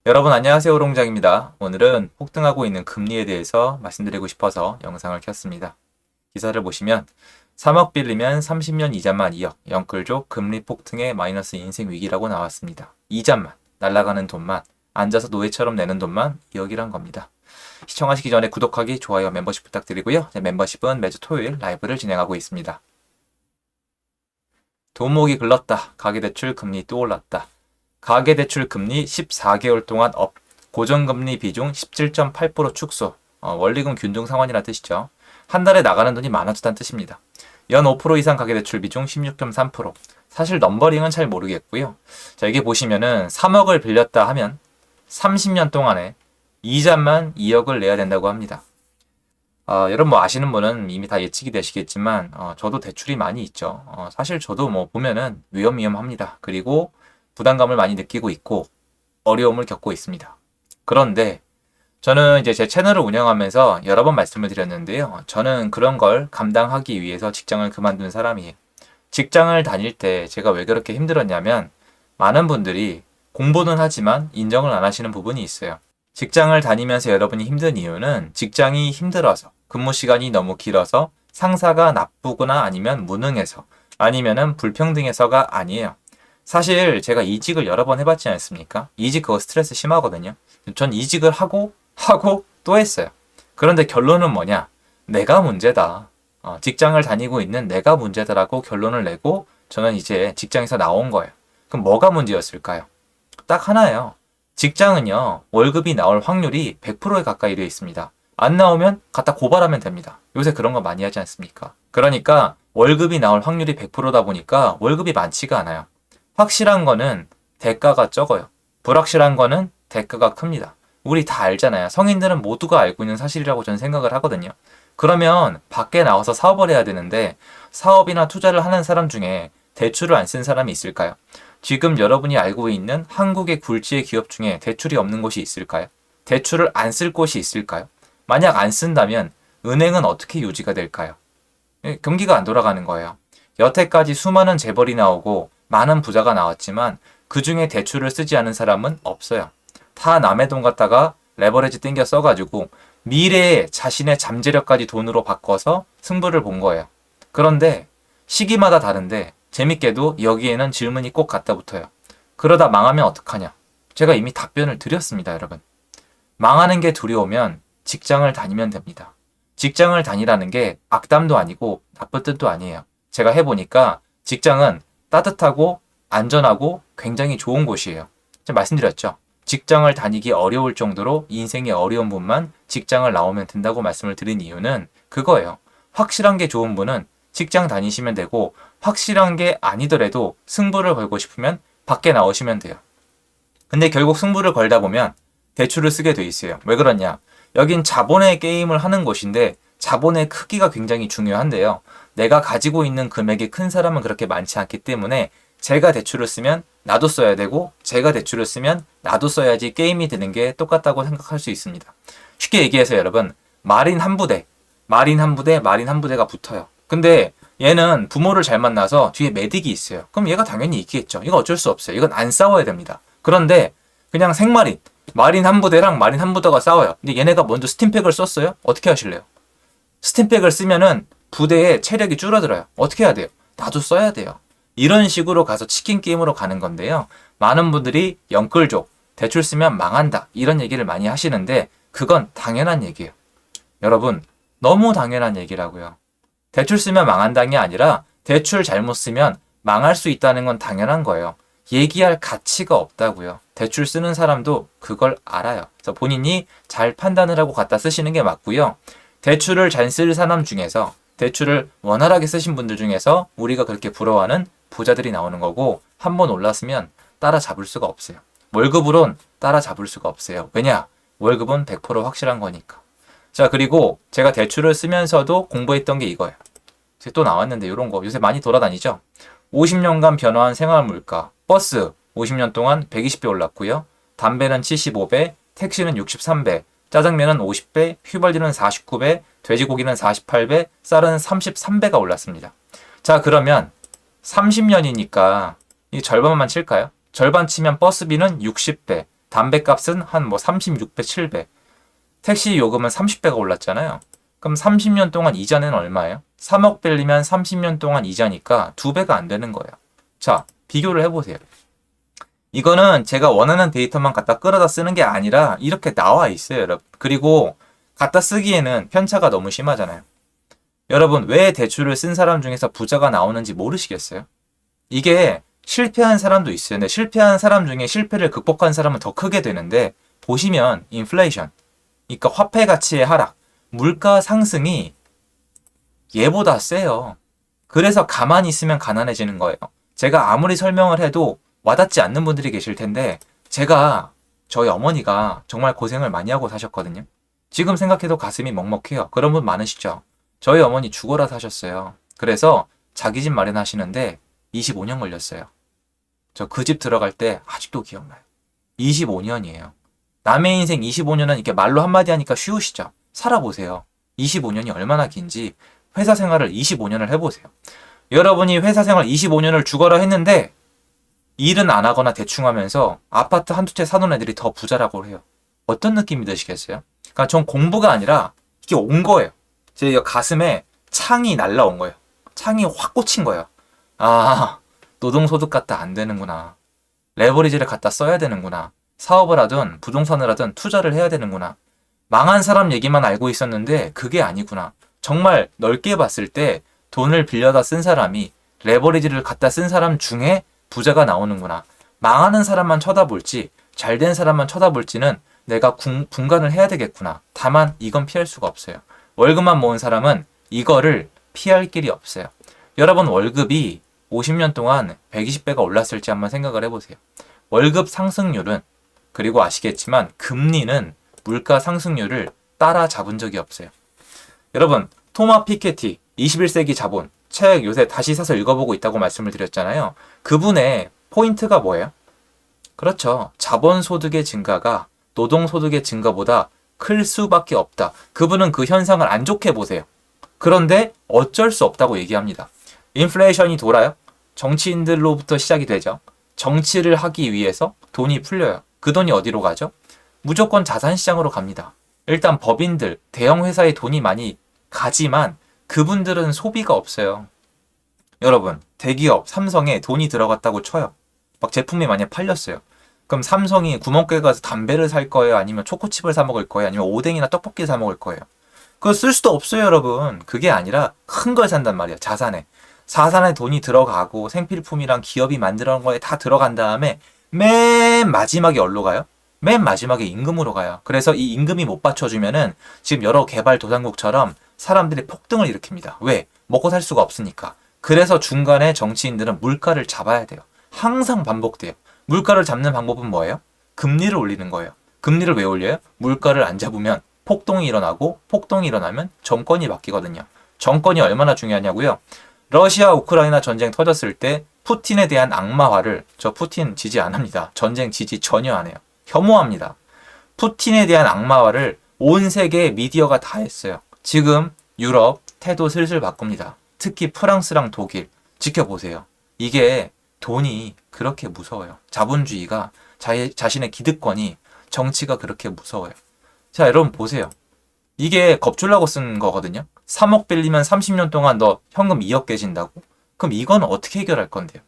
여러분 안녕하세요. 오롱장입니다. 오늘은 폭등하고 있는 금리에 대해서 말씀드리고 싶어서 영상을 켰습니다. 기사를 보시면 3억 빌리면 30년 이자만 2억, 영끌족 금리 폭등의 마이너스 인생 위기라고 나왔습니다. 이자만, 날아가는 돈만, 앉아서 노예처럼 내는 돈만 2억이란 겁니다. 시청하시기 전에 구독하기, 좋아요, 멤버십 부탁드리고요. 멤버십은 매주 토요일 라이브를 진행하고 있습니다. 돈 모으기 글렀다. 가계대출 금리 또 올랐다. 가계대출 금리 14개월 동안 업, 고정금리 비중 17.8% 축소, 원리금 균등 상환이라는 뜻이죠. 한 달에 나가는 돈이 많아졌다는 뜻입니다. 연 5% 이상 가계대출 비중 16.3%. 사실 넘버링은 잘 모르겠고요. 자, 여기 보시면은 3억을 빌렸다 하면 30년 동안에 이자만 2억을 내야 된다고 합니다. 여러분 뭐 아시는 분은 이미 다 예측이 되시겠지만 저도 대출이 많이 있죠. 사실 저도 뭐 보면은 위험합니다. 그리고 부담감을 많이 느끼고 있고 어려움을 겪고 있습니다. 그런데 저는 이제 제 채널을 운영하면서 여러 번 말씀을 드렸는데요. 저는 그런 걸 감당하기 위해서 직장을 그만둔 사람이에요. 직장을 다닐 때 제가 왜 그렇게 힘들었냐면 많은 분들이 공부는 하지만 인정을 안 하시는 부분이 있어요. 직장을 다니면서 여러분이 힘든 이유는 직장이 힘들어서, 근무 시간이 너무 길어서, 상사가 나쁘거나 아니면 무능해서, 아니면은 불평등해서가 아니에요. 사실 제가 이직을 여러 번 해봤지 않습니까? 이직 그거 스트레스 심하거든요. 전 이직을 하고 또 했어요. 그런데 결론은 뭐냐? 내가 문제다. 직장을 다니고 있는 내가 문제다라고 결론을 내고 저는 이제 직장에서 나온 거예요. 그럼 뭐가 문제였을까요? 딱 하나예요. 직장은요, 월급이 나올 확률이 100%에 가까이 되어 있습니다. 안 나오면 갖다 고발하면 됩니다. 요새 그런 거 많이 하지 않습니까? 그러니까 월급이 나올 확률이 100%다 보니까 월급이 많지가 않아요. 확실한 거는 대가가 적어요. 불확실한 거는 대가가 큽니다. 우리 다 알잖아요. 성인들은 모두가 알고 있는 사실이라고 저는 생각을 하거든요. 그러면 밖에 나와서 사업을 해야 되는데 사업이나 투자를 하는 사람 중에 대출을 안 쓴 사람이 있을까요? 지금 여러분이 알고 있는 한국의 굴지의 기업 중에 대출이 없는 곳이 있을까요? 대출을 안 쓸 곳이 있을까요? 만약 안 쓴다면 은행은 어떻게 유지가 될까요? 경기가 안 돌아가는 거예요. 여태까지 수많은 재벌이 나오고 많은 부자가 나왔지만 그 중에 대출을 쓰지 않은 사람은 없어요. 다 남의 돈 갖다가 레버리지 땡겨 써가지고 미래에 자신의 잠재력까지 돈으로 바꿔서 승부를 본 거예요. 그런데 시기마다 다른데 재밌게도 여기에는 질문이 꼭 갖다 붙어요. 그러다 망하면 어떡하냐? 제가 이미 답변을 드렸습니다, 여러분. 망하는 게 두려우면 직장을 다니면 됩니다. 직장을 다니라는 게 악담도 아니고 나쁜 뜻도 아니에요. 제가 해보니까 직장은 따뜻하고 안전하고 굉장히 좋은 곳이에요. 제가 말씀드렸죠. 직장을 다니기 어려울 정도로 인생이 어려운 분만 직장을 나오면 된다고 말씀을 드린 이유는 그거예요. 확실한 게 좋은 분은 직장 다니시면 되고 확실한 게 아니더라도 승부를 걸고 싶으면 밖에 나오시면 돼요. 근데 결국 승부를 걸다 보면 대출을 쓰게 돼 있어요. 왜 그러냐? 여긴 자본의 게임을 하는 곳인데 자본의 크기가 굉장히 중요한데요. 내가 가지고 있는 금액이 큰 사람은 그렇게 많지 않기 때문에 제가 대출을 쓰면 나도 써야 되고 제가 대출을 쓰면 나도 써야지 게임이 되는 게 똑같다고 생각할 수 있습니다. 쉽게 얘기해서 여러분, 마린 한 부대가 붙어요. 근데 얘는 부모를 잘 만나서 뒤에 메딕이 있어요. 그럼 얘가 당연히 이기겠죠. 이거 어쩔 수 없어요. 이건 안 싸워야 됩니다. 그런데 그냥 생마린, 마린 한 부대랑 마린 한 부대가 싸워요. 근데 얘네가 먼저 스팀팩을 썼어요? 어떻게 하실래요? 스팀팩을 쓰면은 부대의 체력이 줄어들어요. 어떻게 해야 돼요? 나도 써야 돼요. 이런 식으로 가서 치킨 게임으로 가는 건데요. 많은 분들이 영끌족, 대출 쓰면 망한다. 이런 얘기를 많이 하시는데 그건 당연한 얘기예요. 여러분, 너무 당연한 얘기라고요. 대출 쓰면 망한다는 게 아니라 대출 잘못 쓰면 망할 수 있다는 건 당연한 거예요. 얘기할 가치가 없다고요. 대출 쓰는 사람도 그걸 알아요. 그래서 본인이 잘 판단을 하고 갖다 쓰시는 게 맞고요. 대출을 잘 쓸 사람 중에서 대출을 원활하게 쓰신 분들 중에서 우리가 그렇게 부러워하는 부자들이 나오는 거고 한번 올랐으면 따라잡을 수가 없어요. 월급으론 따라잡을 수가 없어요. 왜냐? 월급은 100% 확실한 거니까. 자, 그리고 제가 대출을 쓰면서도 공부했던 게 이거예요. 또 나왔는데 이런 거 요새 많이 돌아다니죠? 50년간 변화한 생활물가. 버스 50년 동안 120배 올랐고요. 담배는 75배, 택시는 63배, 짜장면은 50배, 휘발유는 49배, 돼지고기는 48배, 쌀은 33배가 올랐습니다. 자, 그러면 30년이니까 이 절반만 칠까요? 절반 치면 버스비는 60배, 담배값은 한 뭐 36배, 7배. 택시 요금은 30배가 올랐잖아요. 그럼 30년 동안 이자는 얼마예요? 3억 빌리면 30년 동안 이자니까 2배가 안 되는 거예요. 자, 비교를 해보세요. 이거는 제가 원하는 데이터만 갖다 끌어다 쓰는 게 아니라 이렇게 나와 있어요, 여러분. 그리고 갖다 쓰기에는 편차가 너무 심하잖아요. 여러분, 왜 대출을 쓴 사람 중에서 부자가 나오는지 모르시겠어요? 이게 실패한 사람도 있어요. 근데 실패한 사람 중에 실패를 극복한 사람은 더 크게 되는데, 보시면 인플레이션, 그러니까 화폐 가치의 하락, 물가 상승이 얘보다 세요. 그래서 가만히 있으면 가난해지는 거예요. 제가 아무리 설명을 해도 와닿지 않는 분들이 계실 텐데, 저희 어머니가 정말 고생을 많이 하고 사셨거든요. 지금 생각해도 가슴이 먹먹해요. 그런 분 많으시죠? 저희 어머니 죽어라 사셨어요. 그래서 자기 집 마련하시는데 25년 걸렸어요. 저 그 집 들어갈 때 아직도 기억나요. 25년이에요. 남의 인생 25년은 이렇게 말로 한마디 하니까 쉬우시죠? 살아보세요. 25년이 얼마나 긴지 회사 생활을 25년을 해보세요. 여러분이 회사 생활 25년을 죽어라 했는데 일은 안 하거나 대충 하면서 아파트 한두 채 사놓은 애들이 더 부자라고 해요. 어떤 느낌이 드시겠어요? 그러니까 전 공부가 아니라 이게 온 거예요. 제 가슴에 창이 날라온 거예요. 창이 확 꽂힌 거예요. 아, 노동소득 갖다 안 되는구나. 레버리지를 갖다 써야 되는구나. 사업을 하든 부동산을 하든 투자를 해야 되는구나. 망한 사람 얘기만 알고 있었는데 그게 아니구나. 정말 넓게 봤을 때 돈을 빌려다 쓴 사람이 레버리지를 갖다 쓴 사람 중에 부자가 나오는구나. 망하는 사람만 쳐다볼지 잘된 사람만 쳐다볼지는 내가 분간을 해야 되겠구나. 다만 이건 피할 수가 없어요. 월급만 모은 사람은 이거를 피할 길이 없어요. 여러분 월급이 50년 동안 120배가 올랐을지 한번 생각을 해보세요. 월급 상승률은, 그리고 아시겠지만 금리는 물가 상승률을 따라잡은 적이 없어요. 여러분, 토마 피케티 21세기 자본 책 요새 다시 사서 읽어보고 있다고 말씀을 드렸잖아요. 그분의 포인트가 뭐예요? 그렇죠. 자본소득의 증가가 노동소득의 증가보다 클 수밖에 없다. 그분은 그 현상을 안 좋게 보세요. 그런데 어쩔 수 없다고 얘기합니다. 인플레이션이 돌아요. 정치인들로부터 시작이 되죠. 정치를 하기 위해서 돈이 풀려요. 그 돈이 어디로 가죠? 무조건 자산시장으로 갑니다. 일단 법인들, 대형 회사에 돈이 많이 가지만 그분들은 소비가 없어요. 여러분, 대기업, 삼성에 돈이 들어갔다고 쳐요. 막 제품이 많이 팔렸어요. 그럼 삼성이 구멍가게 가서 담배를 살 거예요? 아니면 초코칩을 사 먹을 거예요? 아니면 오뎅이나 떡볶이 사 먹을 거예요? 그거 쓸 수도 없어요, 여러분. 그게 아니라 큰 걸 산단 말이에요. 자산에. 자산에 돈이 들어가고 생필품이랑 기업이 만들어 놓은 거에 다 들어간 다음에 맨 마지막에 어디로 가요? 맨 마지막에 임금으로 가요. 그래서 이 임금이 못 받쳐주면은 지금 여러 개발도상국처럼 사람들이 폭등을 일으킵니다. 왜? 먹고 살 수가 없으니까. 그래서 중간에 정치인들은 물가를 잡아야 돼요. 항상 반복돼요. 물가를 잡는 방법은 뭐예요? 금리를 올리는 거예요. 금리를 왜 올려요? 물가를 안 잡으면 폭동이 일어나고, 폭동이 일어나면 정권이 바뀌거든요. 정권이 얼마나 중요하냐고요? 러시아 우크라이나 전쟁 터졌을 때 푸틴에 대한 악마화를, 저 푸틴 지지 안 합니다. 전쟁 지지 전혀 안 해요. 혐오합니다. 푸틴에 대한 악마화를 온 세계의 미디어가 다 했어요. 지금 유럽 태도 슬슬 바꿉니다. 특히 프랑스랑 독일. 지켜보세요. 이게 돈이 그렇게 무서워요. 자본주의가, 자신의 기득권이, 정치가 그렇게 무서워요. 자, 여러분 보세요. 이게 겁주려고 쓴 거거든요. 3억 빌리면 30년 동안 너 현금 2억 깨진다고? 그럼 이건 어떻게 해결할 건데요?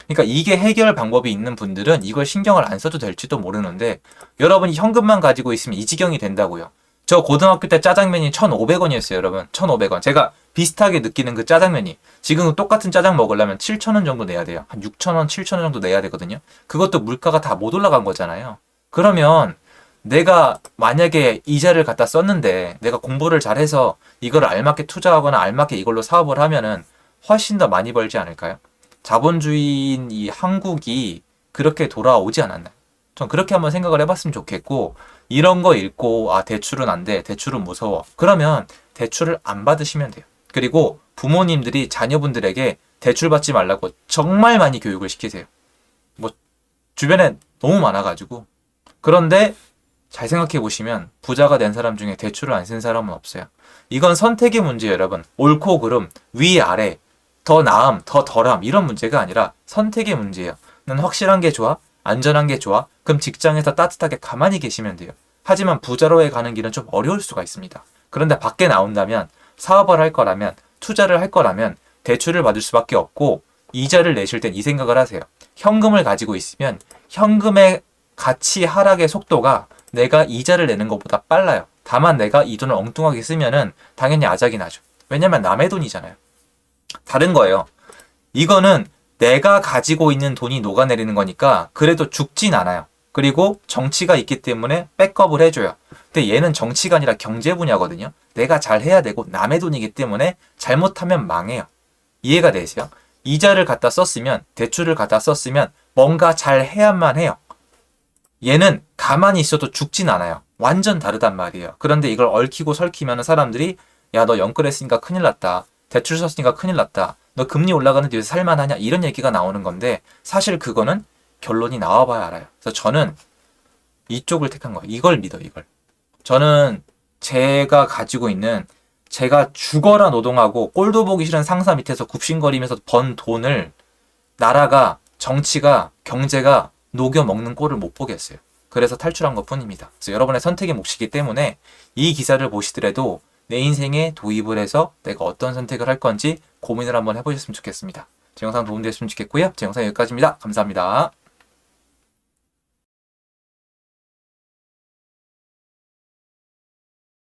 그러니까 이게 해결 방법이 있는 분들은 이걸 신경을 안 써도 될지도 모르는데, 여러분이 현금만 가지고 있으면 이 지경이 된다고요. 저 고등학교 때 짜장면이 1,500원이었어요, 여러분. 1,500원. 제가 비슷하게 느끼는 그 짜장면이, 지금 똑같은 짜장 먹으려면 7,000원 정도 내야 돼요. 한 6,000원, 7,000원 정도 내야 되거든요. 그것도 물가가 다 못 올라간 거잖아요. 그러면 내가 만약에 이자를 갖다 썼는데 내가 공부를 잘해서 이걸 알맞게 투자하거나 알맞게 이걸로 사업을 하면은 훨씬 더 많이 벌지 않을까요? 자본주의인 이 한국이 그렇게 돌아오지 않았나요? 전 그렇게 한번 생각을 해봤으면 좋겠고, 이런 거 읽고 아 대출은 안 돼, 대출은 무서워, 그러면 대출을 안 받으시면 돼요. 그리고 부모님들이 자녀분들에게 대출 받지 말라고 정말 많이 교육을 시키세요. 뭐 주변에 너무 많아가지고. 그런데 잘 생각해 보시면 부자가 된 사람 중에 대출을 안 쓴 사람은 없어요. 이건 선택의 문제예요, 여러분. 옳고 그름, 위 아래, 더 나음, 더 덜함, 이런 문제가 아니라 선택의 문제예요. 난 확실한 게 좋아? 안전한 게 좋아? 그럼 직장에서 따뜻하게 가만히 계시면 돼요. 하지만 부자로에 가는 길은 좀 어려울 수가 있습니다. 그런데 밖에 나온다면, 사업을 할 거라면, 투자를 할 거라면 대출을 받을 수밖에 없고, 이자를 내실 땐 이 생각을 하세요. 현금을 가지고 있으면 현금의 가치 하락의 속도가 내가 이자를 내는 것보다 빨라요. 다만 내가 이 돈을 엉뚱하게 쓰면은 당연히 아작이 나죠. 왜냐면 남의 돈이잖아요. 다른 거예요. 이거는 내가 가지고 있는 돈이 녹아내리는 거니까 그래도 죽진 않아요. 그리고 정치가 있기 때문에 백업을 해줘요. 근데 얘는 정치가 아니라 경제 분야거든요. 내가 잘 해야 되고 남의 돈이기 때문에 잘못하면 망해요. 이해가 되세요? 이자를 갖다 썼으면, 대출을 갖다 썼으면 뭔가 잘 해야만 해요. 얘는 가만히 있어도 죽진 않아요. 완전 다르단 말이에요. 그런데 이걸 얽히고 설키면 사람들이 야, 너 영끌했으니까 큰일 났다. 대출 썼으니까 큰일 났다. 너 금리 올라가는 데서 살만하냐? 이런 얘기가 나오는 건데 사실 그거는 결론이 나와봐야 알아요. 그래서 저는 이쪽을 택한 거예요. 이걸 믿어, 이걸. 저는 제가 가지고 있는, 제가 죽어라 노동하고 꼴도 보기 싫은 상사 밑에서 굽신거리면서 번 돈을 나라가, 정치가, 경제가 녹여먹는 꼴을 못 보겠어요. 그래서 탈출한 것 뿐입니다. 그래서 여러분의 선택의 몫이기 때문에 이 기사를 보시더라도 내 인생에 도입을 해서 내가 어떤 선택을 할 건지 고민을 한번 해보셨으면 좋겠습니다. 제 영상 도움되셨으면 좋겠고요. 제 영상 여기까지입니다. 감사합니다.